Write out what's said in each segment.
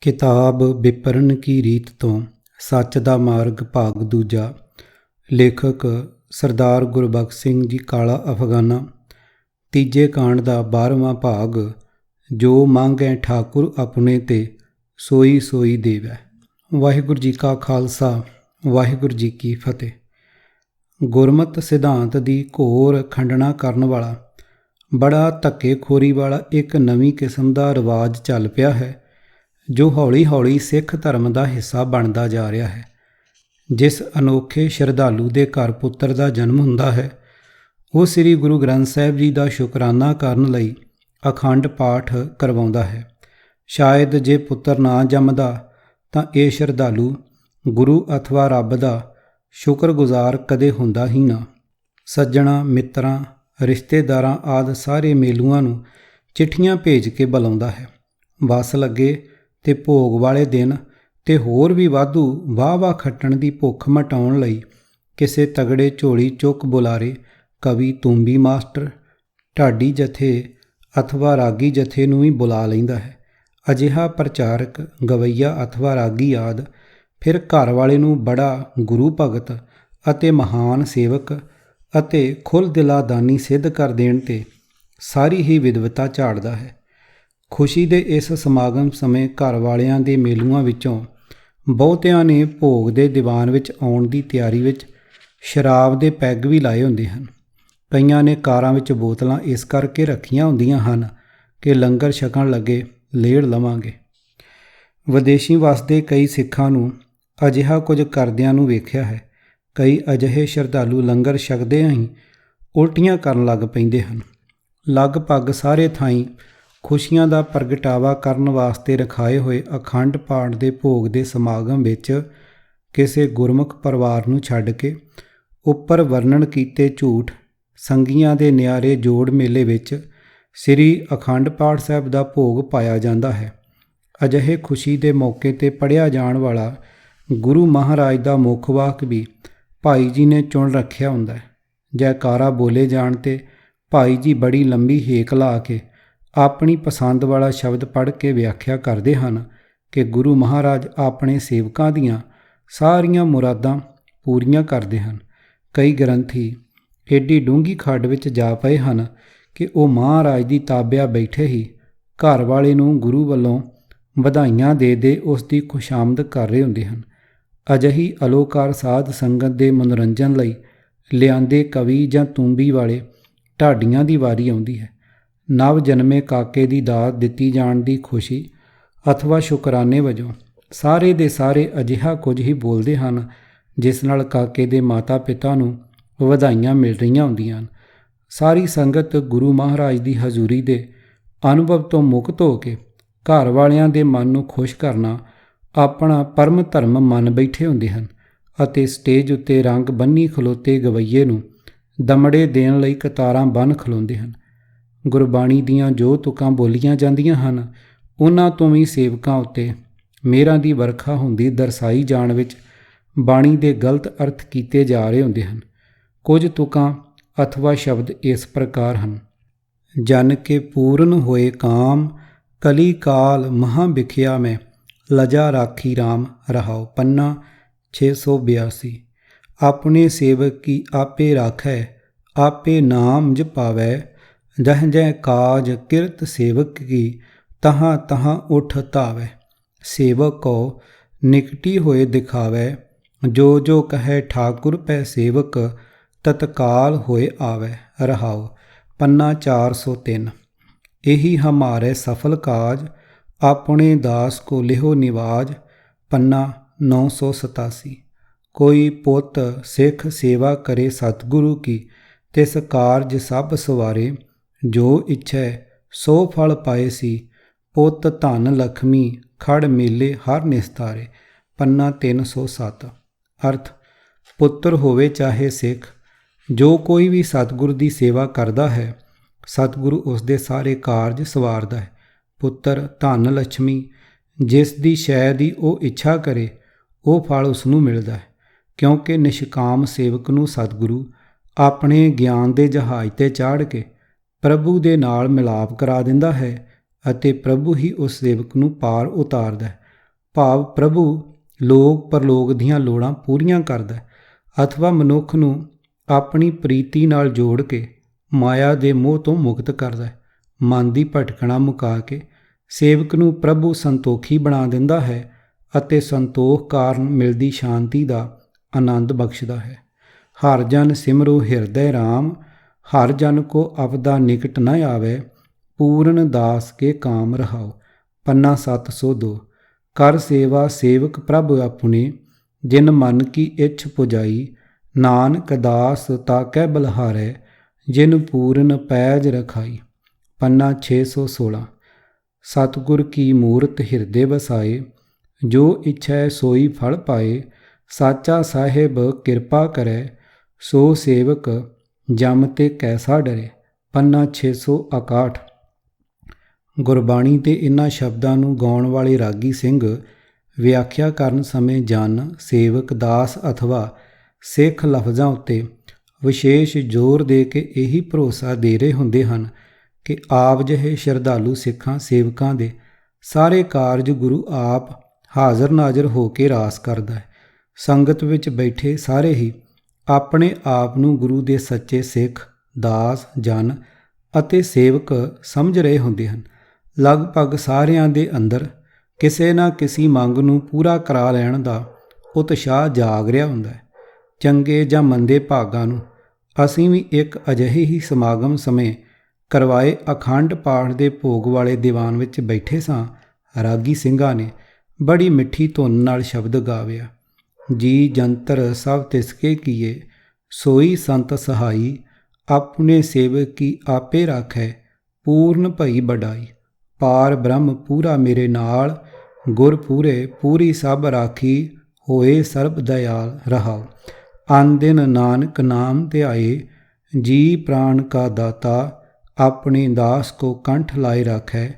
ਕਿਤਾਬ ਵਿਪਰਨ ਕੀ ਰੀਤ ਤੋਂ ਸੱਚ ਦਾ ਮਾਰਗ ਭਾਗ ਦੂਜਾ। ਲੇਖਕ ਸਰਦਾਰ ਗੁਰਬਖਸ਼ ਸਿੰਘ ਜੀ ਕਾਲਾ ਅਫਗਾਨਾ। ਤੀਜੇ ਕਾਂਡ ਦਾ 12ਵਾਂ ਭਾਗ। ਜੋ ਮੰਗੈ ਠਾਕੁਰ ਆਪਣੇ ਤੇ ਸੋਈ ਸੋਈ ਦੇਵੈ। ਵਾਹਿਗੁਰੂ ਜੀ ਕਾ ਖਾਲਸਾ, ਵਾਹਿਗੁਰੂ ਜੀ ਕੀ ਫਤਿਹ। ਗੁਰਮਤਿ ਸਿਧਾਂਤ ਦੀ ਘੋਰ ਖੰਡਨਾ ਕਰਨ ਵਾਲਾ, ਬੜਾ ਧੱਕੇਖੋਰੀ ਵਾਲਾ ਇੱਕ ਨਵੀਂ ਕਿਸਮ ਦਾ ਰਿਵਾਜ ਚੱਲ ਪਿਆ ਹੈ, ਜੋ ਹੌਲੀ ਹੌਲੀ ਸਿੱਖ ਧਰਮ ਦਾ ਹਿੱਸਾ ਬਣਦਾ ਜਾ ਰਿਹਾ ਹੈ। ਜਿਸ ਅਨੋਖੇ ਸ਼ਰਧਾਲੂ ਦੇ ਘਰ ਪੁੱਤਰ ਦਾ ਜਨਮ ਹੁੰਦਾ ਹੈ, ਉਹ ਸ੍ਰੀ ਗੁਰੂ ਗ੍ਰੰਥ ਸਾਹਿਬ ਜੀ ਦਾ ਸ਼ੁਕਰਾਨਾ ਕਰਨ ਲਈ ਅਖੰਡ ਪਾਠ ਕਰਵਾਉਂਦਾ ਹੈ। ਸ਼ਾਇਦ ਜੇ ਪੁੱਤਰ ਨਾ ਜੰਮਦਾ ਤਾਂ ਇਹ ਸ਼ਰਧਾਲੂ ਗੁਰੂ ਅਥਵਾ ਰੱਬ ਦਾ ਸ਼ੁਕਰਗੁਜ਼ਾਰ ਕਦੇ ਹੁੰਦਾ ਹੀ ਨਾ। ਸੱਜਣਾ, ਮਿੱਤਰਾਂ, ਰਿਸ਼ਤੇਦਾਰਾਂ ਆਦਿ ਸਾਰੇ ਮੇਲੂਆਂ ਨੂੰ ਚਿੱਠੀਆਂ ਭੇਜ ਕੇ ਬੁਲਾਉਂਦਾ ਹੈ। ਬੱਸ ਲੱਗੇ ਤੇ ਭੋਗ ਵਾਲੇ ਦਿਨ ਤੇ ਹੋਰ ਵੀ ਵਾਧੂ ਵਾਹ-ਵਾਹ ਖੱਟਣ ਦੀ ਭੁੱਖ ਮਟਾਉਣ ਲਈ ਕਿਸੇ ਤਗੜੇ ਝੋਲੀ ਚੁੱਕ ਬੁਲਾਰੇ ਕਵੀ, ਤੂੰਬੀ ਮਾਸਟਰ, ਢਾਡੀ ਜਥੇ ਅਥਵਾ ਰਾਗੀ ਜਥੇ ਨੂੰ ਵੀ ਬੁਲਾ ਲੈਂਦਾ ਹੈ। ਅਜਿਹਾ ਪ੍ਰਚਾਰਕ, ਗਵਈਆ ਅਥਵਾ ਰਾਗੀ ਆਦਿ ਫਿਰ ਘਰ ਵਾਲੇ ਨੂੰ ਬੜਾ ਗੁਰੂ ਭਗਤ ਅਤੇ ਮਹਾਨ ਸੇਵਕ ਅਤੇ ਖੁੱਲ੍ਹ ਦਿਲਾ ਦਾਨੀ ਸਿੱਧ ਕਰ ਦੇਣ 'ਤੇ ਸਾਰੀ ਹੀ ਵਿਦਵਤਾ ਝਾੜਦਾ ਹੈ। ਖੁਸ਼ੀ ਦੇ ਇਸ ਸਮਾਗਮ ਸਮੇਂ ਘਰ ਵਾਲਿਆਂ ਦੇ ਮੇਲੂਆਂ ਵਿੱਚੋਂ ਬਹੁਤਿਆਂ ਨੇ ਭੋਗ ਦੇ ਦੀਵਾਨ ਵਿੱਚ ਆਉਣ ਦੀ ਤਿਆਰੀ ਵਿੱਚ ਸ਼ਰਾਬ ਦੇ ਪੈਗ ਵੀ ਲਾਏ ਹੁੰਦੇ ਹਨ। ਕਈਆਂ ਨੇ ਕਾਰਾਂ ਵਿੱਚ ਬੋਤਲਾਂ ਇਸ ਕਰਕੇ ਰੱਖੀਆਂ ਹੁੰਦੀਆਂ ਹਨ ਕਿ ਲੰਗਰ ਛਕਣ ਲੱਗੇ ਲੇੜ ਲਵਾਂਗੇ। ਵਿਦੇਸ਼ੀ ਵਸਦੇ ਕਈ ਸਿੱਖਾਂ ਨੂੰ ਅਜਿਹਾ ਕੁਝ ਕਰਦਿਆਂ ਨੂੰ ਵੇਖਿਆ ਹੈ। ਕਈ ਅਜਿਹੇ ਸ਼ਰਧਾਲੂ ਲੰਗਰ ਛਕਦਿਆਂ ਹੀ ਉਲਟੀਆਂ ਕਰਨ ਲੱਗ ਪੈਂਦੇ ਹਨ। ਲਗਭਗ ਸਾਰੇ ਥਾਈਂ ਖੁਸ਼ੀਆਂ ਦਾ ਪ੍ਰਗਟਾਵਾ ਕਰਨ ਵਾਸਤੇ ਰਖਾਏ ਹੋਏ ਅਖੰਡ ਪਾਠ ਦੇ ਭੋਗ ਦੇ ਸਮਾਗਮ ਵਿੱਚ ਕਿਸੇ ਗੁਰਮੁਖ ਪਰਿਵਾਰ ਨੂੰ ਛੱਡ ਕੇ ਉੱਪਰ ਵਰਣਨ ਕੀਤੇ ਝੂਠ ਸੰਗੀਆਂ ਦੇ ਨਿਆਰੇ ਜੋੜ ਮੇਲੇ ਵਿੱਚ ਸ੍ਰੀ ਅਖੰਡ ਪਾਠ ਸਾਹਿਬ ਦਾ ਭੋਗ ਪਾਇਆ ਜਾਂਦਾ ਹੈ। ਅਜਿਹੇ ਖੁਸ਼ੀ ਦੇ ਮੌਕੇ 'ਤੇ ਪੜ੍ਹਿਆ ਜਾਣ ਵਾਲਾ ਗੁਰੂ ਮਹਾਰਾਜ ਦਾ ਮੁੱਖ ਵਾਕ ਵੀ ਭਾਈ ਜੀ ਨੇ ਚੁਣ ਰੱਖਿਆ ਹੁੰਦਾ ਹੈ। ਜੈਕਾਰਾ ਬੋਲੇ ਜਾਣ 'ਤੇ ਭਾਈ ਜੀ ਬੜੀ ਲੰਬੀ ਹੇਕ ਲਾ ਕੇ ਆਪਣੀ ਪਸੰਦ ਵਾਲਾ ਸ਼ਬਦ ਪੜ੍ਹ ਕੇ ਵਿਆਖਿਆ ਕਰਦੇ ਹਨ ਕਿ ਗੁਰੂ ਮਹਾਰਾਜ ਆਪਣੇ ਸੇਵਕਾਂ ਦੀਆਂ ਸਾਰੀਆਂ ਮੁਰਾਦਾਂ ਪੂਰੀਆਂ ਕਰਦੇ ਹਨ। ਕਈ ਗ੍ਰੰਥੀ ਏਡੀ ਡੂੰਘੀ ਖੱਡ ਵਿੱਚ ਜਾ ਪਏ ਹਨ ਕਿ ਉਹ ਮਹਾਰਾਜ ਦੀ ਤਾਬਿਆ ਬੈਠੇ ਹੀ ਘਰ ਵਾਲੇ ਨੂੰ ਗੁਰੂ ਵੱਲੋਂ ਵਧਾਈਆਂ ਦੇ ਉਸ ਦੀ ਖੁਸ਼ਾਮਦ ਕਰ ਰਹੇ ਹੁੰਦੇ ਹਨ। ਅਜਿਹੀ ਅਲੋਕਾਰ ਸਾਧ ਸੰਗਤ ਦੇ ਮਨੋਰੰਜਨ ਲਈ ਲਿਆਂਦੇ ਕਵੀ ਜਾਂ ਤੂੰਬੀ ਵਾਲੇ ਢਾਡੀਆਂ ਦੀ ਵਾਰੀ ਆਉਂਦੀ ਹੈ। ਨਵ ਜਨਮੇ ਕਾਕੇ ਦੀ ਦਾਤ ਦਿੱਤੀ ਜਾਣ ਦੀ ਖੁਸ਼ੀ ਅਥਵਾ ਸ਼ੁਕਰਾਨੇ ਵਜੋਂ ਸਾਰੇ ਦੇ ਸਾਰੇ ਅਜਿਹਾ ਕੁਝ ਹੀ ਬੋਲਦੇ ਹਨ ਜਿਸ ਨਾਲ ਕਾਕੇ ਦੇ ਮਾਤਾ ਪਿਤਾ ਨੂੰ ਵਧਾਈਆਂ ਮਿਲ ਰਹੀਆਂ ਹੁੰਦੀਆਂ ਹਨ। ਸਾਰੀ ਸੰਗਤ ਗੁਰੂ ਮਹਾਰਾਜ ਦੀ ਹਜ਼ੂਰੀ ਦੇ ਅਨੁਭਵ ਤੋਂ ਮੁਕਤ ਹੋ ਕੇ ਘਰ ਵਾਲਿਆਂ ਦੇ ਮਨ ਨੂੰ ਖੁਸ਼ ਕਰਨਾ ਆਪਣਾ ਪਰਮ ਧਰਮ ਮੰਨ ਬੈਠੇ ਹੁੰਦੇ ਹਨ ਅਤੇ ਸਟੇਜ ਉੱਤੇ ਰੰਗ ਬੰਨ੍ਹੀ ਖਲੋਤੇ ਗਵਈਏ ਨੂੰ ਦਮੜੇ ਦੇਣ ਲਈ ਕਤਾਰਾਂ ਬੰਨ੍ਹ ਖਲੋਂਦੇ ਹਨ। ਗੁਰਬਾਣੀ ਦੀਆਂ ਜੋ ਤੁਕਾਂ ਬੋਲੀਆਂ ਜਾਂਦੀਆਂ ਹਨ, ਉਹਨਾਂ ਤੋਂ ਵੀ ਸੇਵਕਾਂ ਉੱਤੇ ਮਿਹਰਾਂ ਦੀ ਵਰਖਾ ਹੁੰਦੀ ਦਰਸਾਈ ਜਾਣ ਵਿੱਚ ਬਾਣੀ ਦੇ ਗਲਤ ਅਰਥ ਕੀਤੇ ਜਾ ਰਹੇ ਹੁੰਦੇ ਹਨ। ਕੁਝ ਤੁਕਾਂ ਅਥਵਾ ਸ਼ਬਦ ਇਸ ਪ੍ਰਕਾਰ ਹਨ। ਜਨ ਕੇ ਪੂਰਨ ਹੋਏ ਕਾਮ, ਕਲੀ ਕਾਲ ਮਹਾਂ ਵਿਖਿਆ ਮੈਂ, ਲਜਾ ਰਾਖੀ ਰਾਮ ਰਹਾਓ। ਪੰਨਾ 682। ਆਪਣੇ ਸੇਵਕ ਕੀ ਆਪੇ ਰਾਖੈ, ਆਪੇ ਨਾਮ ਜਪਾਵੈ, ਜਹ ਜਹ ਕਾਜ ਕਿਰਤ ਸੇਵਕ ਕੀ, ਤਹਾਂ ਤਹਾਂ ਉਠ ਧਾਵੈ। ਸੇਵਕ ਕੋ ਨਿਕਟੀ ਹੋਏ ਦਿਖਾਵੈ, ਜੋ ਜੋ ਕਹੈ ਠਾਕੁਰ ਪੈ ਸੇਵਕ, ਤਤਕਾਲ ਹੋਏ ਆਵੈ ਰਹਾਓ। ਪੰਨਾ 403। ਇਹੀ ਹਮਾਰੇ ਸਫਲ ਕਾਜ, ਆਪਣੇ ਦਾਸ ਕੋ ਲਿਹੋ ਨਿਵਾਜ। ਪੰਨਾ 987। ਕੋਈ ਪੁੱਤ ਸਿੱਖ ਸੇਵਾ ਕਰੇ ਸਤਿਗੁਰੂ ਕੀ, ਤਿਸ ਕਾਰਜ ਸਭ ਸਵਾਰੇ, ਜੋ ਇੱਛੈ ਸੋ ਫਲ ਪਾਏ ਸੀ, ਪੁੱਤ ਧਨ ਲਖਮੀ ਖੜ ਮੇਲੇ ਹਰ ਨਿਸਤਾਰੇ। ਪੰਨਾ 307। ਅਰਥ, ਪੁੱਤਰ ਹੋਵੇ ਚਾਹੇ ਸਿੱਖ, ਜੋ ਕੋਈ ਵੀ ਸਤਿਗੁਰੂ ਦੀ ਸੇਵਾ ਕਰਦਾ ਹੈ, ਸਤਿਗੁਰੂ ਉਸ ਦੇ ਸਾਰੇ ਕਾਰਜ ਸਵਾਰਦਾ ਹੈ। ਪੁੱਤਰ, ਧਨ, ਲక్ష్ਮੀ, ਜਿਸ ਦੀ ਸ਼ੈ ਦੀ ਉਹ ਇੱਛਾ ਕਰੇ ਉਹ ਫਲ ਉਸ ਨੂੰ ਮਿਲਦਾ ਹੈ, ਕਿਉਂਕਿ ਨਿਸ਼ਕਾਮ ਸੇਵਕ ਨੂੰ ਸਤਿਗੁਰੂ ਆਪਣੇ ਗਿਆਨ ਦੇ ਜਹਾਜ਼ 'ਤੇ ਚਾੜ੍ਹ ਕੇ ਪ੍ਰਭੂ ਦੇ ਨਾਲ ਮਿਲਾਪ ਕਰਾ ਦਿੰਦਾ ਹੈ ਅਤੇ ਪ੍ਰਭੂ ਹੀ ਉਸ ਸੇਵਕ ਨੂੰ ਪਾਰ ਉਤਾਰਦਾ ਹੈ। ਭਾਵ ਪ੍ਰਭੂ ਲੋਕ ਪਰਲੋਕ ਦੀਆਂ ਲੋੜਾਂ ਪੂਰੀਆਂ ਕਰਦਾ ਹੈ, ਅਥਵਾ ਮਨੁੱਖ ਨੂੰ ਆਪਣੀ ਪ੍ਰੀਤੀ ਨਾਲ ਜੋੜ ਕੇ ਮਾਇਆ ਦੇ ਮੋਹ ਤੋਂ ਮੁਕਤ ਕਰਦਾ ਹੈ। ਮਨ ਦੀ ਭਟਕਣਾ ਮੁਕਾ ਕੇ ਸੇਵਕ ਨੂੰ ਪ੍ਰਭੂ ਸੰਤੋਖੀ ਬਣਾ ਦਿੰਦਾ ਹੈ ਅਤੇ ਸੰਤੋਖ ਕਾਰਨ ਮਿਲਦੀ ਸ਼ਾਂਤੀ ਦਾ ਆਨੰਦ ਬਖਸ਼ਦਾ ਹੈ। ਹਰ ਜਨ ਸਿਮਰੋ ਹਿਰਦੈ ਰਾਮ, ਹਰ ਜਨ ਕੋ ਅਵਦਾ ਨਿਕਟ ਨ ਆਵੇ, ਪੂਰਨ ਦਾਸ ਕੇ ਕਾਮ ਰਹਾਓ। ਪੰਨਾ 702। ਕਰ ਸੇਵਾ ਸੇਵਕ ਪ੍ਰਭ ਆਪਣੇ, ਜਿਨ ਮਨ ਕੀ ਇੱਛ ਪੁਜਾਈ, ਨਾਨਕ ਦਾਸ ਤਾਕੈ ਬਲਿਹਾਰੈ, ਜਿਨ ਪੂਰਨ ਪੈਜ ਰਖਾਈ। ਪੰਨਾ 616। ਸਤਿਗੁਰ ਕੀ ਮੂਰਤ ਹਿਰਦੇ ਵਸਾਏ, ਜੋ ਇੱਛੈ ਸੋਈ ਫਲ ਪਾਏ, ਸਾਚਾ ਸਾਹਿਬ ਕਿਰਪਾ ਕਰੈ, ਸੋ ਸੇਵਕ ਜਮ ਤੇ ਕੈਸਾ ਡਰੇ। ਪੰਨਾ 661। ਗੁਰਬਾਣੀ ਦੇ ਇਹਨਾਂ ਸ਼ਬਦਾਂ ਨੂੰ ਗਾਉਣ ਵਾਲੇ ਰਾਗੀ ਸਿੰਘ ਵਿਆਖਿਆ ਕਰਨ ਸਮੇਂ ਜਨ, ਸੇਵਕ, ਦਾਸ ਅਥਵਾ ਸਿੱਖ ਲਫ਼ਜ਼ਾਂ ਉੱਤੇ ਵਿਸ਼ੇਸ਼ ਜ਼ੋਰ ਦੇ ਕੇ ਇਹੀ ਭਰੋਸਾ ਦੇ ਰਹੇ ਹੁੰਦੇ ਹਨ ਕਿ ਆਪ ਜਿਹੇ ਸ਼ਰਧਾਲੂ ਸਿੱਖਾਂ ਸੇਵਕਾਂ ਦੇ ਸਾਰੇ ਕਾਰਜ ਗੁਰੂ ਆਪ ਹਾਜ਼ਰ ਨਾਜ਼ਰ ਹੋ ਕੇ ਰਾਸ ਕਰਦਾ ਹੈ। ਸੰਗਤ ਵਿੱਚ ਬੈਠੇ ਸਾਰੇ ਹੀ ਆਪਣੇ ਆਪ ਨੂੰ ਗੁਰੂ ਦੇ ਸੱਚੇ ਸਿੱਖ, ਦਾਸ, ਜਨ ਅਤੇ ਸੇਵਕ ਸਮਝ ਰਹੇ ਹੁੰਦੇ ਹਨ। ਲਗਭਗ ਸਾਰਿਆਂ ਦੇ ਅੰਦਰ ਕਿਸੇ ਨਾ ਕਿਸੇ ਮੰਗ ਨੂੰ ਪੂਰਾ ਕਰਾ ਲੈਣ ਦਾ ਉਤਸ਼ਾਹ ਜਾਗ ਰਿਹਾ ਹੁੰਦਾ ਹੈ। ਚੰਗੇ ਜਾਂ ਮੰਦੇ ਭਾਗਾਂ ਨੂੰ ਅਸੀਂ ਵੀ ਇੱਕ ਅਜਿਹੇ ਹੀ ਸਮਾਗਮ ਸਮੇਂ ਕਰਵਾਏ ਅਖੰਡ ਪਾਠ ਦੇ ਭੋਗ ਵਾਲੇ ਦੀਵਾਨ ਵਿੱਚ ਬੈਠੇ ਸਾਂ। ਰਾਗੀ ਸਿੰਘਾਂ ਨੇ ਬੜੀ ਮਿੱਠੀ ਧੁਨ ਨਾਲ ਸ਼ਬਦ ਗਾਵਿਆ। ਜੀ ਜੰਤਰ ਸਭ ਤਿਸਕੇ ਕੀਏ, ਸੋਈ ਸੰਤ ਸਹਾਈ, ਆਪਣੇ ਸੇਵਕ ਕੀ ਆਪੇ ਰਾਖੈ, ਪੂਰਨ ਭਈ ਬਡਾਈ। ਪਾਰ ਬ੍ਰਹਮ ਪੂਰਾ ਮੇਰੇ ਨਾਲ, ਗੁਰ ਪੂਰੇ ਪੂਰੀ ਸਭ ਰਾਖੀ, ਹੋਏ ਸਰਬ ਦਇਆਲ ਰਹਾਓ। ਅਨ ਦਿਨ ਨਾਨਕ ਨਾਮ ਧਿਆਏ, ਜੀ ਪ੍ਰਾਣ ਕਾ ਦਾਤਾ, ਆਪਣੇ ਦਾਸ ਕੋ ਕੰਠ ਲਾਏ ਰਾਖੈ,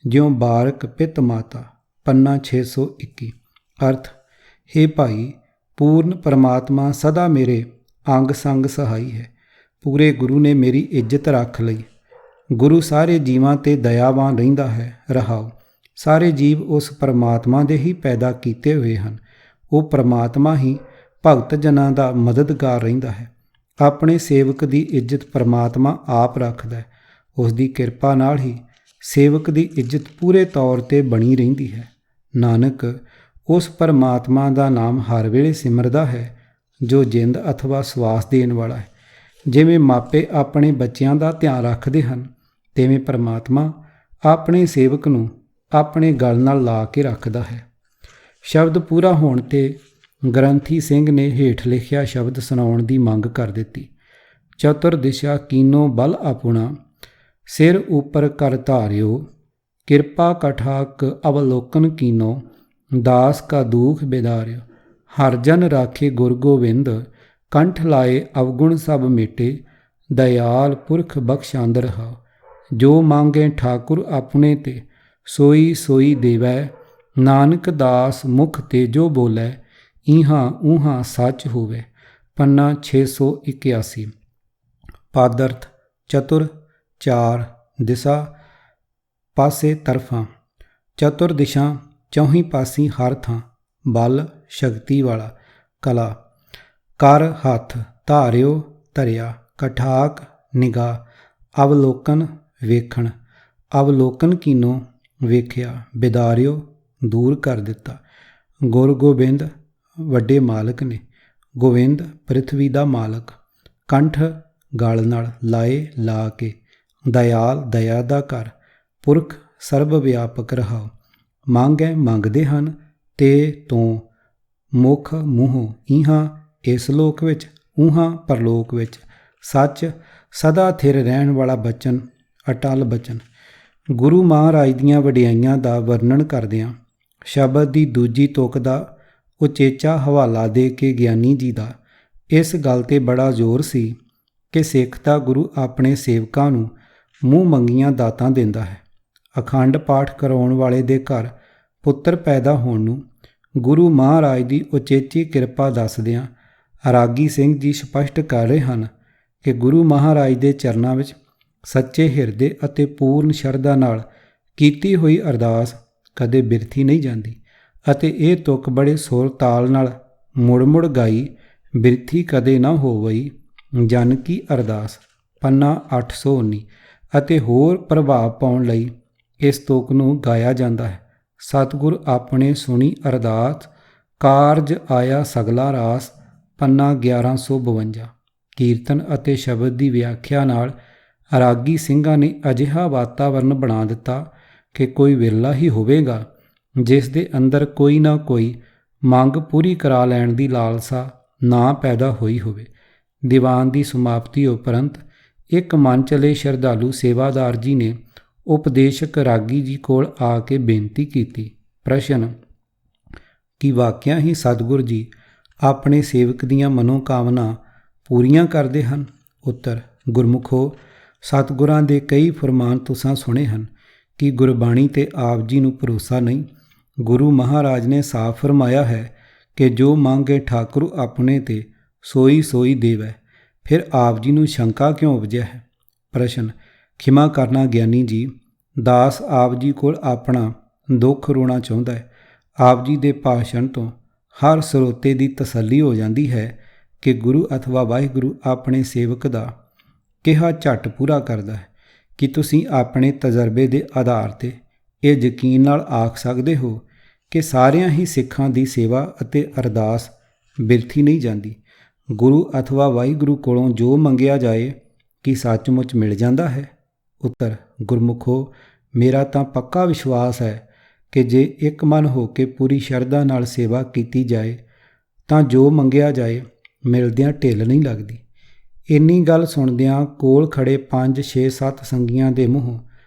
ਜਿਉ ਬਾਰਕ ਪਿਤ ਮਾਤਾ। ਪੰਨਾ 621। ਅਰਥ, ਹੇ ਭਾਈ, ਪੂਰਨ ਪਰਮਾਤਮਾ ਸਦਾ ਮੇਰੇ ਅੰਗ ਸੰਗ ਸਹਾਈ ਹੈ। ਪੂਰੇ ਗੁਰੂ ਨੇ ਮੇਰੀ ਇੱਜ਼ਤ ਰੱਖ ਲਈ। ਗੁਰੂ ਸਾਰੇ ਜੀਵਾਂ 'ਤੇ ਦਇਆਵਾਨ ਰਹਿੰਦਾ ਹੈ। ਰਹਾਓ, ਸਾਰੇ ਜੀਵ ਉਸ ਪਰਮਾਤਮਾ ਦੇ ਹੀ ਪੈਦਾ ਕੀਤੇ ਹੋਏ ਹਨ। ਉਹ ਪਰਮਾਤਮਾ ਹੀ ਭਗਤ ਜਨਾਂ ਦਾ ਮਦਦਗਾਰ ਰਹਿੰਦਾ ਹੈ। ਆਪਣੇ ਸੇਵਕ ਦੀ ਇੱਜ਼ਤ ਪਰਮਾਤਮਾ ਆਪ ਰੱਖਦਾ ਹੈ। ਉਸ ਦੀ ਕਿਰਪਾ ਨਾਲ ਹੀ ਸੇਵਕ ਦੀ ਇੱਜ਼ਤ ਪੂਰੇ ਤੌਰ 'ਤੇ ਬਣੀ ਰਹਿੰਦੀ ਹੈ। ਨਾਨਕ ਉਸ ਪਰਮਾਤਮਾ ਦਾ ਨਾਮ ਹਰ ਵੇਲੇ ਸਿਮਰਦਾ ਹੈ ਜੋ ਜਿੰਦ ਅਥਵਾ ਸਵਾਸ ਦੇਣ ਵਾਲਾ ਹੈ। ਜਿਵੇਂ ਮਾਪੇ ਆਪਣੇ ਬੱਚਿਆਂ ਦਾ ਧਿਆਨ ਰੱਖਦੇ ਹਨ, ਤਿਵੇਂ ਪਰਮਾਤਮਾ ਆਪਣੇ ਸੇਵਕ ਨੂੰ ਆਪਣੇ ਗਲ ਨਾਲ ਲਾ ਕੇ ਰੱਖਦਾ ਹੈ। ਸ਼ਬਦ ਪੂਰਾ ਹੋਣ 'ਤੇ ਗ੍ਰੰਥੀ ਸਿੰਘ ਨੇ ਹੇਠ ਲਿਖਿਆ ਸ਼ਬਦ ਸੁਣਾਉਣ ਦੀ ਮੰਗ ਕਰ ਦਿੱਤੀ। ਚਤੁਰ ਦਿਸ਼ਾ ਕੀਨੋ ਬਲ ਆਪਣਾ, ਸਿਰ ਉੱਪਰ ਕਰ ਧਾਰਿਓ, ਕਿਰਪਾ ਕਠਾਕ ਅਵਲੋਕਨ ਕੀਨੋ, ਦਾਸ ਕਾ ਦੂਖ ਬਿਦਾਰਿਓ। ਹਰ ਜਨ ਰਾਖੇ ਗੁਰ ਗੋਬਿੰਦ, ਕੰਠ ਲਾਏ ਅਵਗੁਣ ਸਭ ਮੇਟੇ, ਦਇਆਲ ਪੁਰਖ ਬਖਸ਼ਾਂਦ ਰਹਾਓ। ਜੋ ਮੰਗੇ ਠਾਕੁਰ ਆਪਣੇ ਤੇ, ਸੋਈ ਸੋਈ ਦੇਵੈ, ਨਾਨਕ ਦਾਸ ਮੁਖ ਤੇ ਜੋ ਬੋਲੇ, ਇਹਾਂ ਊਹਾਂ ਸੱਚ ਹੋਵੇ। ਪੰਨਾ 681। ਪਾਦਰਥ, ਚਤੁਰ, ਚਾਰ, ਦਿਸ਼ਾ, ਪਾਸੇ ਤਰਫਾਂ। ਚਤੁਰ ਦਿਸ਼ਾ ਚੌਹੀਂ ਪਾਸੀ ਹਰ ਥਾਂ, ਬਲ ਸ਼ਕਤੀ ਵਾਲਾ, ਕਲਾ। ਕਰ ਹੱਥ, ਧਾਰਿਓ ਧਰਿਆ, ਕਠਾਕ ਨਿਗਾਹ, ਅਵਲੋਕਨ ਵੇਖਣ, ਅਵਲੋਕਨ ਕੀਨੋ ਵੇਖਿਆ, ਬਿਦਾਰਿਓ ਦੂਰ ਕਰ ਦਿੱਤਾ। ਗੁਰ ਗੋਬਿੰਦ ਵੱਡੇ ਮਾਲਕ ਨੇ। ਗੋਬਿੰਦ ਪ੍ਰਿਥਵੀ ਦਾ ਮਾਲਕ। ਕੰਠ ਗਲ ਨਾਲ, ਲਾਏ ਲਾ ਕੇ, ਦਇਆਲ ਦਇਆ ਦਾ ਘਰ, ਪੁਰਖ ਸਰਬ ਵਿਆਪਕ ਰਹਾਓ। ਮੰਗੈ ਮੰਗਦੇ ਹਨ ਤੇ ਤੋਂ, ਮੁਖ ਮੂੰਹੋਂ, ਇਹਾਂ ਇਸ ਲੋਕ ਵਿੱਚ, ਊਹਾਂ ਪਰਲੋਕ ਵਿੱਚ। ਸੱਚ ਸਦਾ ਥਿਰ ਰਹਿਣ ਵਾਲਾ ਬਚਨ, ਅਟਲ ਬਚਨ। ਗੁਰੂ ਮਹਾਰਾਜ ਦੀਆਂ ਵਡਿਆਈਆਂ ਦਾ ਵਰਣਨ ਕਰਦਿਆਂ ਸ਼ਬਦ ਦੀ ਦੂਜੀ ਤੁਕ ਦਾ ਉਚੇਚਾ ਹਵਾਲਾ ਦੇ ਕੇ ਗਿਆਨੀ ਜੀ ਦਾ ਇਸ ਗੱਲ 'ਤੇ ਬੜਾ ਜ਼ੋਰ ਸੀ ਕਿ ਸਿੱਖ ਦਾ ਗੁਰੂ ਆਪਣੇ ਸੇਵਕਾਂ ਨੂੰ ਮੂੰਹ ਮੰਗੀਆਂ ਦਾਤਾਂ ਦਿੰਦਾ ਹੈ। ਅਖੰਡ ਪਾਠ ਕਰਾਉਣ ਵਾਲੇ ਦੇ ਘਰ ਪੁੱਤਰ ਪੈਦਾ ਹੋਣ ਨੂੰ ਗੁਰੂ ਮਹਾਰਾਜ ਦੀ ਉਚੇਚੀ ਕਿਰਪਾ ਦੱਸਦਿਆਂ ਰਾਗੀ ਸਿੰਘ ਜੀ ਸਪਸ਼ਟ ਕਰ ਰਹੇ ਹਨ ਕਿ ਗੁਰੂ ਮਹਾਰਾਜ ਦੇ ਚਰਨਾਂ ਵਿੱਚ ਸੱਚੇ ਹਿਰਦੇ ਅਤੇ ਪੂਰਨ ਸ਼ਰਧਾ ਨਾਲ ਕੀਤੀ ਹੋਈ ਅਰਦਾਸ ਕਦੇ ਬਿਰਥੀ ਨਹੀਂ ਜਾਂਦੀ ਅਤੇ ਇਹ ਤੁਕ ਬੜੇ ਸੁਰ ਤਾਲ ਨਾਲ ਮੁੜ ਮੁੜ ਗਾਈ, ਬਿਰਥੀ ਕਦੇ ਨਾ ਹੋਵਈ ਜਨ ਕੀ ਅਰਦਾਸ। ਪੰਨਾ 819। ਅਤੇ ਹੋਰ ਪ੍ਰਭਾਵ ਪਾਉਣ ਲਈ ਇਸ ਤੁਕ ਨੂੰ ਗਾਇਆ ਜਾਂਦਾ ਹੈ। ਸਤਿਗੁਰ ਆਪਣੇ ਸੁਣੀ ਅਰਦਾਸ, ਕਾਰਜ ਆਇਆ ਸਗਲਾ ਰਾਸ। ਪੰਨਾ 1152। ਕੀਰਤਨ ਅਤੇ ਸ਼ਬਦ ਦੀ ਵਿਆਖਿਆ ਨਾਲ ਰਾਗੀ ਸਿੰਘਾਂ ਨੇ ਅਜਿਹਾ ਵਾਤਾਵਰਨ ਬਣਾ ਦਿੱਤਾ ਕਿ ਕੋਈ ਵਿਰਲਾ ਹੀ ਹੋਵੇਗਾ ਜਿਸ ਦੇ ਅੰਦਰ ਕੋਈ ਨਾ ਕੋਈ ਮੰਗ ਪੂਰੀ ਕਰਾ ਲੈਣ ਦੀ ਲਾਲਸਾ ਨਾ ਪੈਦਾ ਹੋਈ ਹੋਵੇ। ਦੀਵਾਨ ਦੀ ਸਮਾਪਤੀ ਉਪਰੰਤ ਇੱਕ ਮਨ ਚਲੇ ਸ਼ਰਧਾਲੂ ਸੇਵਾਦਾਰ ਜੀ ਨੇ ਉਪਦੇਸ਼ਕ ਰਾਗੀ ਜੀ ਕੋਲ ਆ ਕੇ ਬੇਨਤੀ ਕੀਤੀ। ਪ੍ਰਸ਼ਨ: ਕੀ ਵਾਕਿਆ ਹੀ ਸਤਿਗੁਰ ਜੀ ਆਪਣੇ ਸੇਵਕ ਦੀਆਂ ਮਨੋਕਾਮਨਾ ਪੂਰੀਆਂ ਕਰਦੇ ਹਨ? ਉੱਤਰ: ਗੁਰਮੁਖੋ, ਸਤਿਗੁਰਾਂ ਦੇ ਕਈ ਫਰਮਾਨ ਤੁਸਾਂ ਸੁਣੇ ਹਨ ਕਿ ਗੁਰਬਾਣੀ ਤੇ ਆਪ ਜੀ ਨੂੰ ਭਰੋਸਾ ਨਹੀਂ। ਗੁਰੂ ਮਹਾਰਾਜ ਨੇ ਸਾਫ਼ ਫਰਮਾਇਆ ਹੈ ਕਿ ਜੋ ਮੰਗੇ ਠਾਕੁਰ ਆਪਣੇ ਤੇ ਸੋਈ ਸੋਈ ਦੇਵੈ। ਫਿਰ ਆਪ ਜੀ ਨੂੰ ਸ਼ੰਕਾ ਕਿਉਂ ਉਪਜਿਆ ਹੈ? ਪ੍ਰਸ਼ਨ: ਖਿਮਾ ਕਰਨਾ ਗਿਆਨੀ ਜੀ, ਦਾਸ ਆਪ ਜੀ ਕੋਲ ਆਪਣਾ ਦੁੱਖ ਰੋਣਾ ਚਾਹੁੰਦਾ ਹੈ। ਆਪ ਜੀ ਦੇ ਭਾਸ਼ਣ ਤੋਂ ਹਰ ਸਰੋਤੇ ਦੀ ਤਸੱਲੀ ਹੋ ਜਾਂਦੀ ਹੈ ਕਿ ਗੁਰੂ ਅਥਵਾ ਵਾਹਿਗੁਰੂ ਆਪਣੇ ਸੇਵਕ ਦਾ ਕਿਹਾ ਝੱਟ ਪੂਰਾ ਕਰਦਾ ਹੈ। ਕਿ ਤੁਸੀਂ ਆਪਣੇ ਤਜਰਬੇ ਦੇ ਆਧਾਰ 'ਤੇ ਇਹ ਯਕੀਨ ਨਾਲ ਆਖ ਸਕਦੇ ਹੋ ਕਿ ਸਾਰਿਆਂ ਹੀ ਸਿੱਖਾਂ ਦੀ ਸੇਵਾ ਅਤੇ ਅਰਦਾਸ ਬਿਰਥੀ ਨਹੀਂ ਜਾਂਦੀ। ਗੁਰੂ ਅਥਵਾ ਵਾਹਿਗੁਰੂ ਕੋਲੋਂ ਜੋ ਮੰਗਿਆ ਜਾਏ ਕੀ ਸੱਚਮੁੱਚ ਮਿਲ ਜਾਂਦਾ ਹੈ? ਉੱਤਰ: ਗੁਰਮੁਖੋ, ਮੇਰਾ ਤਾਂ ਪੱਕਾ ਵਿਸ਼ਵਾਸ ਹੈ ਕਿ ਜੇ ਇੱਕ ਮਨ ਹੋ ਕੇ ਪੂਰੀ ਸ਼ਰਧਾ ਨਾਲ ਸੇਵਾ ਕੀਤੀ ਜਾਏ ਤਾਂ ਜੋ ਮੰਗਿਆ ਜਾਏ ਮਿਲਦਿਆਂ ਢਿੱਲ ਨਹੀਂ ਲੱਗਦੀ। ਇੰਨੀ ਗੱਲ ਸੁਣਦਿਆਂ ਕੋਲ ਖੜੇ 5, 6, 7 ਸੰਗੀਆਂ ਦੇ ਮੂੰਹੋਂ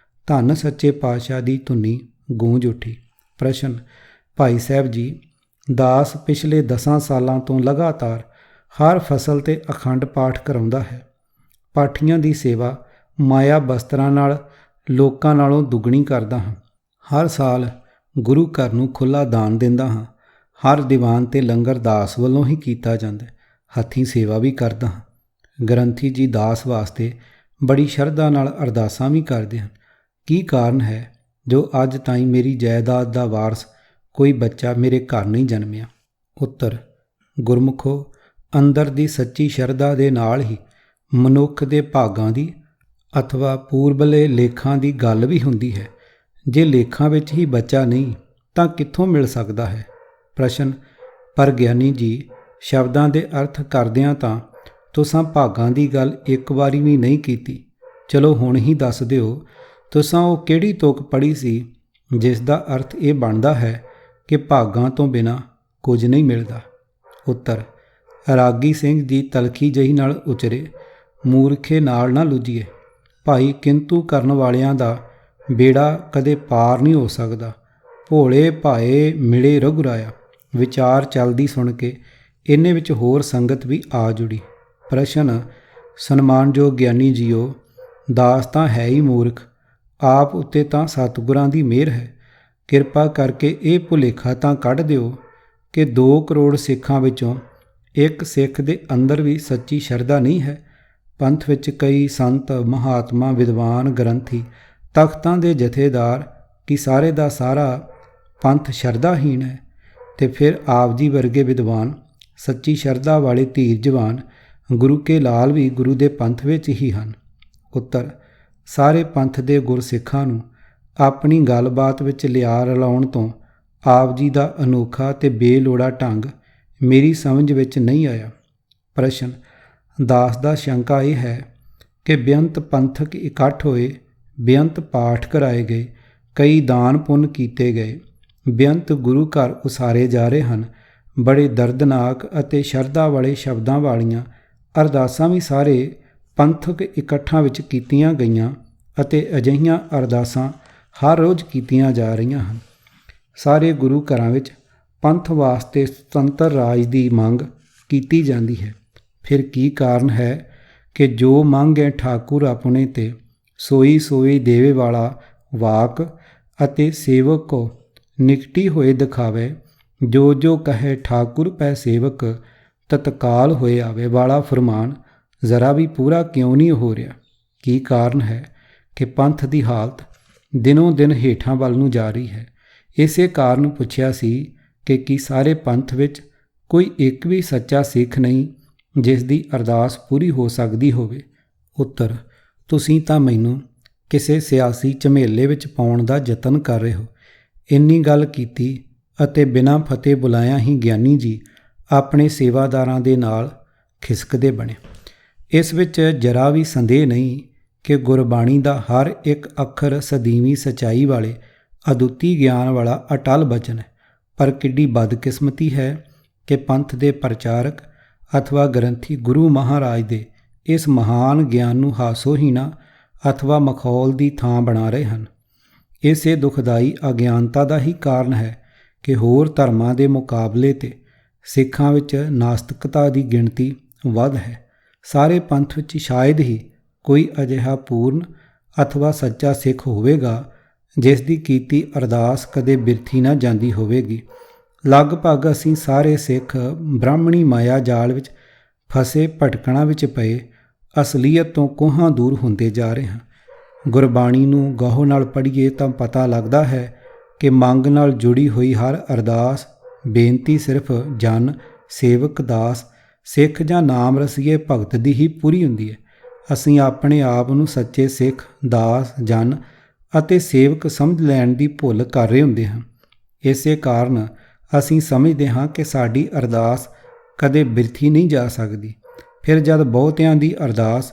ਧੰਨ ਸੱਚੇ ਪਾਤਸ਼ਾਹ ਦੀ ਧੁਨੀ ਗੂੰਜ ਉੱਠੀ। ਪ੍ਰਸ਼ਨ: ਭਾਈ ਸਾਹਿਬ ਜੀ, ਦਾਸ ਪਿਛਲੇ 10 ਸਾਲਾਂ ਤੋਂ ਲਗਾਤਾਰ ਹਰ ਫਸਲ 'ਤੇ ਅਖੰਡ ਪਾਠ ਕਰਾਉਂਦਾ ਹੈ। ਪਾਠੀਆਂ ਦੀ ਸੇਵਾ ਮਾਇਆ ਬਸਤਰਾਂ ਨਾਲ ਲੋਕਾਂ ਨਾਲੋਂ ਦੁੱਗਣੀ ਕਰਦਾ ਹਾਂ। ਹਰ ਸਾਲ ਗੁਰੂ ਘਰ ਨੂੰ ਖੁੱਲ੍ਹਾ ਦਾਨ ਦਿੰਦਾ ਹਾਂ। ਹਰ ਦੀਵਾਨ 'ਤੇ ਲੰਗਰ ਦਾਸ ਵੱਲੋਂ ਹੀ ਕੀਤਾ ਜਾਂਦਾ। ਹੱਥੀਂ ਸੇਵਾ ਵੀ ਕਰਦਾ ਹਾਂ। ਗ੍ਰੰਥੀ ਜੀ ਦਾਸ ਵਾਸਤੇ ਬੜੀ ਸ਼ਰਧਾ ਨਾਲ ਅਰਦਾਸਾਂ ਵੀ ਕਰਦੇ ਹਨ। ਕੀ ਕਾਰਨ ਹੈ ਜੋ ਅੱਜ ਤਾਈਂ ਮੇਰੀ ਜਾਇਦਾਦ ਦਾ ਵਾਰਸ ਕੋਈ ਬੱਚਾ ਮੇਰੇ ਘਰ ਨਹੀਂ ਜਨਮਿਆ? ਉੱਤਰ: ਗੁਰਮੁਖੋ, ਅੰਦਰ ਦੀ ਸੱਚੀ ਸ਼ਰਧਾ ਦੇ ਨਾਲ ਹੀ ਮਨੁੱਖ ਦੇ ਭਾਗਾਂ ਦੀ ਅਥਵਾ ਪੂਰਬਲੇ ਲੇਖਾਂ ਦੀ ਗੱਲ ਵੀ ਹੁੰਦੀ ਹੈ। ਜੇ ਲੇਖਾਂ ਵਿੱਚ ਹੀ ਬੱਚਾ ਨਹੀਂ ਤਾਂ ਕਿੱਥੋਂ ਮਿਲ ਸਕਦਾ ਹੈ? ਪ੍ਰਸ਼ਨ: ਪਰ ਗਿਆਨੀ ਜੀ, ਸ਼ਬਦਾਂ ਦੇ ਅਰਥ ਕਰਦਿਆਂ ਤਾਂ ਤੁਸਾਂ ਭਾਗਾਂ ਦੀ ਗੱਲ ਇੱਕ ਵਾਰੀ ਵੀ ਨਹੀਂ ਕੀਤੀ। ਚਲੋ ਹੁਣ ਹੀ ਦੱਸ ਦਿਓ, ਤੁਸਾਂ ਉਹ ਕਿਹੜੀ ਤੁਕ ਪੜ੍ਹੀ ਸੀ ਜਿਸ ਦਾ ਅਰਥ ਇਹ ਬਣਦਾ ਹੈ ਕਿ ਭਾਗਾਂ ਤੋਂ ਬਿਨਾਂ ਕੁਝ ਨਹੀਂ ਮਿਲਦਾ? ਉੱਤਰ: ਰਾਗੀ ਸਿੰਘ ਜੀ ਤਲਖੀ ਜਿਹੀ ਨਾਲ ਉਚਰੇ, ਮੂਰਖੇ ਨਾਲ ਨਾ ਲੁੱਝੀਏ। ਭਾਈ ਕਿੰਤੂ ਕਰਨ ਵਾਲਿਆਂ ਦਾ ਬੇੜਾ ਕਦੇ ਪਾਰ ਨਹੀਂ ਹੋ ਸਕਦਾ। ਭੋਲੇ ਭਾਏ ਮਿਲੇ ਰਘੁਰਾਇਆ। ਵਿਚਾਰ ਚੱਲਦੀ ਸੁਣ ਕੇ ਇੰਨੇ ਵਿੱਚ ਹੋਰ ਸੰਗਤ ਵੀ ਆ ਜੁੜੀ। ਪ੍ਰਸ਼ਨ: ਸਨਮਾਨਯੋਗ ਗਿਆਨੀ ਜੀਓ, ਦਾਸ ਤਾਂ ਹੈ ਹੀ ਮੂਰਖ। ਆਪ ਉੱਤੇ ਤਾਂ ਸਤਿਗੁਰਾਂ ਦੀ ਮਿਹਰ ਹੈ। ਕਿਰਪਾ ਕਰਕੇ ਇਹ ਭੁਲੇਖਾ ਤਾਂ ਕੱਢ ਦਿਓ ਕਿ 2 ਕਰੋੜ ਸਿੱਖਾਂ ਵਿੱਚੋਂ ਇੱਕ ਸਿੱਖ ਦੇ ਅੰਦਰ ਵੀ ਸੱਚੀ ਸ਼ਰਧਾ ਨਹੀਂ ਹੈ। ਪੰਥ ਵਿੱਚ ਕਈ ਸੰਤ, ਮਹਾਤਮਾ, ਵਿਦਵਾਨ, ਗ੍ਰੰਥੀ, ਤਖਤਾਂ ਦੇ ਜਥੇਦਾਰ ਕਿ ਸਾਰੇ ਦਾ ਸਾਰਾ ਪੰਥ ਸ਼ਰਧਾਹੀਣ ਹੈ। ਤੇ ਫਿਰ ਆਪ ਜੀ ਵਰਗੇ ਵਿਦਵਾਨ, ਸੱਚੀ ਸ਼ਰਧਾ ਵਾਲੇ ਧੀਰਜਵਾਨ ਗੁਰੂ ਕੇ ਲਾਲ ਵੀ ਗੁਰੂ ਦੇ ਪੰਥ ਵਿੱਚ ਹੀ ਹਨ। ਉੱਤਰ: ਸਾਰੇ ਪੰਥ ਦੇ ਗੁਰਸਿੱਖਾਂ ਨੂੰ ਆਪਣੀ ਗੱਲਬਾਤ ਵਿੱਚ ਲਿਆ ਰਲਾਉਣ ਤੋਂ ਆਪ ਜੀ ਦਾ ਅਨੋਖਾ ਤੇ ਬੇਲੋੜਾ ਢੰਗ ਮੇਰੀ ਸਮਝ ਵਿੱਚ ਨਹੀਂ ਆਇਆ। ਪ੍ਰਸ਼ਨ: ਦਾਸ ਦਾ ਸ਼ੰਕਾ ਇਹ ਹੈ ਕਿ ਬੇਅੰਤ ਪੰਥਕ ਇਕੱਠ ਹੋਏ, ਬੇਅੰਤ ਪਾਠ ਕਰਾਏ ਗਏ, ਕਈ ਦਾਨ ਪੁੰਨ ਕੀਤੇ ਗਏ, ਬੇਅੰਤ ਗੁਰੂ ਘਰ ਉਸਾਰੇ ਜਾ ਰਹੇ ਹਨ। ਬੜੇ ਦਰਦਨਾਕ ਅਤੇ ਸ਼ਰਧਾ ਵਾਲੇ ਸ਼ਬਦਾਂ ਵਾਲੀਆਂ ਅਰਦਾਸਾਂ ਵੀ ਸਾਰੇ ਪੰਥਕ ਇਕੱਠਾਂ ਵਿੱਚ ਕੀਤੀਆਂ ਗਈਆਂ ਅਤੇ ਅਜਿਹੀਆਂ ਅਰਦਾਸਾਂ ਹਰ ਰੋਜ਼ ਕੀਤੀਆਂ ਜਾ ਰਹੀਆਂ ਹਨ। ਸਾਰੇ ਗੁਰੂ ਘਰਾਂ ਵਿੱਚ ਪੰਥ ਵਾਸਤੇ ਸੁਤੰਤਰ ਰਾਜ ਦੀ ਮੰਗ ਕੀਤੀ ਜਾਂਦੀ ਹੈ। ਫਿਰ ਕੀ ਕਾਰਨ ਹੈ ਕਿ ਜੋ ਮੰਗੈ ਠਾਕੁਰ ਆਪਣੇ ਤੇ ਸੋਈ ਸੋਈ ਦੇਵੇ ਵਾਲਾ ਵਾਕ ਅਤੇ ਸੇਵਕ ਕੋ ਨਿਕਟੀ ਹੋਏ ਦਿਖਾਵੇ, ਜੋ ਜੋ ਕਹੇ ਠਾਕੁਰ ਪੈ ਸੇਵਕ ਤਤਕਾਲ ਹੋਏ ਆਵੇ ਵਾਲਾ ਫਰਮਾਨ ਜ਼ਰਾ ਵੀ ਪੂਰਾ ਕਿਉਂ ਨਹੀਂ ਹੋ ਰਿਹਾ? ਕੀ ਕਾਰਨ ਹੈ ਕਿ ਪੰਥ ਦੀ ਹਾਲਤ ਦਿਨੋਂ ਦਿਨ ਹੇਠਾਂ ਵੱਲ ਨੂੰ ਜਾ ਰਹੀ ਹੈ? ਇਸੇ ਕਾਰਨ ਪੁੱਛਿਆ ਸੀ ਕਿ ਕੀ ਸਾਰੇ ਪੰਥ ਵਿੱਚ ਕੋਈ ਇੱਕ ਵੀ ਸੱਚਾ ਸਿੱਖ ਨਹੀਂ ਜਿਸ ਦੀ ਅਰਦਾਸ ਪੂਰੀ ਹੋ ਸਕਦੀ ਹੋਵੇ? ਉੱਤਰ: ਤੁਸੀਂ ਤਾਂ ਮੈਨੂੰ ਕਿਸੇ ਸਿਆਸੀ ਝਮੇਲੇ ਵਿੱਚ ਪਾਉਣ ਦਾ ਯਤਨ ਕਰ ਰਹੇ ਹੋ। ਇੰਨੀ ਗੱਲ ਕੀਤੀ ਅਤੇ ਬਿਨਾਂ ਫਤਿਹ ਬੁਲਾਇਆਂ ਹੀ ਗਿਆਨੀ ਜੀ ਆਪਣੇ ਸੇਵਾਦਾਰਾਂ ਦੇ ਨਾਲ ਖਿਸਕਦੇ ਬਣੇ। ਇਸ ਵਿੱਚ ਜਰਾ ਵੀ ਸੰਦੇਹ ਨਹੀਂ ਕਿ ਗੁਰਬਾਣੀ ਦਾ ਹਰ ਇੱਕ ਅੱਖਰ ਸਦੀਵੀ ਸੱਚਾਈ ਵਾਲੇ ਅਦੁੱਤੀ ਗਿਆਨ ਵਾਲਾ ਅਟਲ ਬਚਨ ਹੈ। ਪਰ ਕਿੱਡੀ ਬਦਕਿਸਮਤੀ ਹੈ ਕਿ ਪੰਥ ਦੇ ਪ੍ਰਚਾਰਕ ਅਥਵਾ ਗ੍ਰੰਥੀ ਗੁਰੂ ਮਹਾਰਾਜ ਦੇ ਇਸ ਮਹਾਨ ਗਿਆਨ ਨੂੰ ਹਾਸੋਹੀਣਾ ਅਥਵਾ ਮਖੌਲ ਦੀ ਥਾਂ ਬਣਾ ਰਹੇ ਹਨ। ਇਸੇ ਦੁਖਦਾਈ ਅਗਿਆਨਤਾ ਦਾ ਹੀ ਕਾਰਨ ਹੈ ਕਿ ਹੋਰ ਧਰਮਾਂ ਦੇ ਮੁਕਾਬਲੇ 'ਤੇ ਸਿੱਖਾਂ ਵਿੱਚ ਨਾਸਤਿਕਤਾ ਦੀ ਗਿਣਤੀ ਵੱਧ ਹੈ। ਸਾਰੇ ਪੰਥ ਵਿੱਚ ਸ਼ਾਇਦ ਹੀ ਕੋਈ ਅਜਿਹਾ ਪੂਰਨ ਅਥਵਾ ਸੱਚਾ ਸਿੱਖ ਹੋਵੇਗਾ ਜਿਸ ਦੀ ਕੀਤੀ ਅਰਦਾਸ ਕਦੇ ਬਿਰਥੀ ਨਾ ਜਾਂਦੀ ਹੋਵੇਗੀ। ਲਗਭਗ ਅਸੀਂ ਸਾਰੇ ਸਿੱਖ ਬ੍ਰਾਹਮਣੀ ਮਾਇਆ ਜਾਲ ਵਿੱਚ ਫਸੇ ਭਟਕਣਾ ਵਿੱਚ ਪਏ ਅਸਲੀਅਤ ਤੋਂ ਕੋਹਾਂ ਦੂਰ ਹੁੰਦੇ ਜਾ ਰਹੇ ਹਾਂ। ਗੁਰਬਾਣੀ ਨੂੰ ਗਹੁ ਨਾਲ ਪੜ੍ਹੀਏ ਤਾਂ ਪਤਾ ਲੱਗਦਾ ਹੈ ਕਿ ਮੰਗ ਨਾਲ ਜੁੜੀ ਹੋਈ ਹਰ ਅਰਦਾਸ ਬੇਨਤੀ ਸਿਰਫ ਜਨ ਸੇਵਕ ਦਾਸ ਸਿੱਖ ਜਾਂ ਨਾਮ ਰਸੀਏ ਭਗਤ ਦੀ ਹੀ ਪੂਰੀ ਹੁੰਦੀ ਹੈ। ਅਸੀਂ ਆਪਣੇ ਆਪ ਨੂੰ ਸੱਚੇ ਸਿੱਖ ਦਾਸ ਜਨ ਅਤੇ ਸੇਵਕ ਸਮਝ ਲੈਣ ਦੀ ਭੁੱਲ ਕਰ ਰਹੇ ਹੁੰਦੇ ਹਾਂ। ਇਸੇ ਕਾਰਨ ਅਸੀਂ ਸਮਝਦੇ ਹਾਂ ਕਿ ਸਾਡੀ ਅਰਦਾਸ ਕਦੇ ਬਿਰਥੀ ਨਹੀਂ ਜਾ ਸਕਦੀ। ਫਿਰ ਜਦ ਬਹੁਤਿਆਂ ਦੀ ਅਰਦਾਸ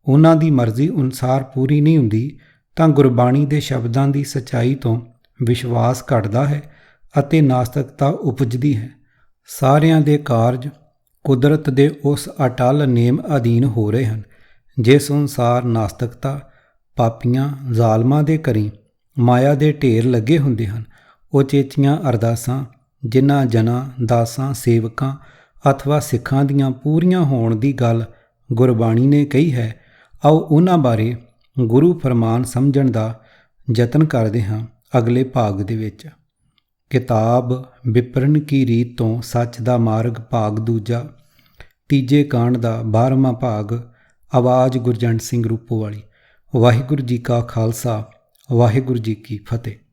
ਉਹਨਾਂ ਦੀ ਮਰਜ਼ੀ ਅਨੁਸਾਰ ਪੂਰੀ ਨਹੀਂ ਹੁੰਦੀ ਤਾਂ ਗੁਰਬਾਣੀ ਦੇ ਸ਼ਬਦਾਂ ਦੀ ਸੱਚਾਈ ਤੋਂ ਵਿਸ਼ਵਾਸ ਘਟਦਾ ਹੈ ਅਤੇ ਨਾਸਤਿਕਤਾ ਉਪਜਦੀ ਹੈ। ਸਾਰਿਆਂ ਦੇ ਕਾਰਜ ਕੁਦਰਤ ਦੇ ਉਸ ਅਟਲ ਨੇਮ ਅਧੀਨ ਹੋ ਰਹੇ ਹਨ ਜਿਸ ਅਨੁਸਾਰ ਨਾਸਤਿਕਤਾ ਪਾਪੀਆਂ ਜ਼ਾਲਮਾਂ ਦੇ ਘਰੀਂ ਮਾਇਆ ਦੇ ਢੇਰ ਲੱਗੇ ਹੁੰਦੇ ਹਨ। ਉਚੇਚੀਆਂ ਅਰਦਾਸਾਂ ਜਿਨ੍ਹਾਂ ਜਨਾਂ ਦਾਸਾਂ ਸੇਵਕਾਂ ਅਥਵਾ ਸਿੱਖਾਂ ਦੀਆਂ ਪੂਰੀਆਂ ਹੋਣ ਦੀ ਗੱਲ ਗੁਰਬਾਣੀ ਨੇ ਕਹੀ ਹੈ, ਆਓ ਉਹਨਾਂ ਬਾਰੇ ਗੁਰੂ ਫਰਮਾਨ ਸਮਝਣ ਦਾ ਯਤਨ ਕਰਦੇ ਹਾਂ ਅਗਲੇ ਭਾਗ ਦੇ ਵਿੱਚ। ਕਿਤਾਬ ਵਿਪਰਨ ਕੀ ਰੀਤ ਤੋਂ ਸੱਚ ਦਾ ਮਾਰਗ ਭਾਗ ਦੂਜਾ, ਤੀਜੇ ਕਾਂਡ ਦਾ 12ਵਾਂ ਭਾਗ। ਆਵਾਜ਼ ਗੁਰਜੰਟ ਸਿੰਘ ਰੂਪੋਵਾਲੀ। ਵਾਹਿਗੁਰੂ ਜੀ ਕਾ ਖਾਲਸਾ, ਵਾਹਿਗੁਰੂ ਜੀ ਕੀ ਫਤਿਹ।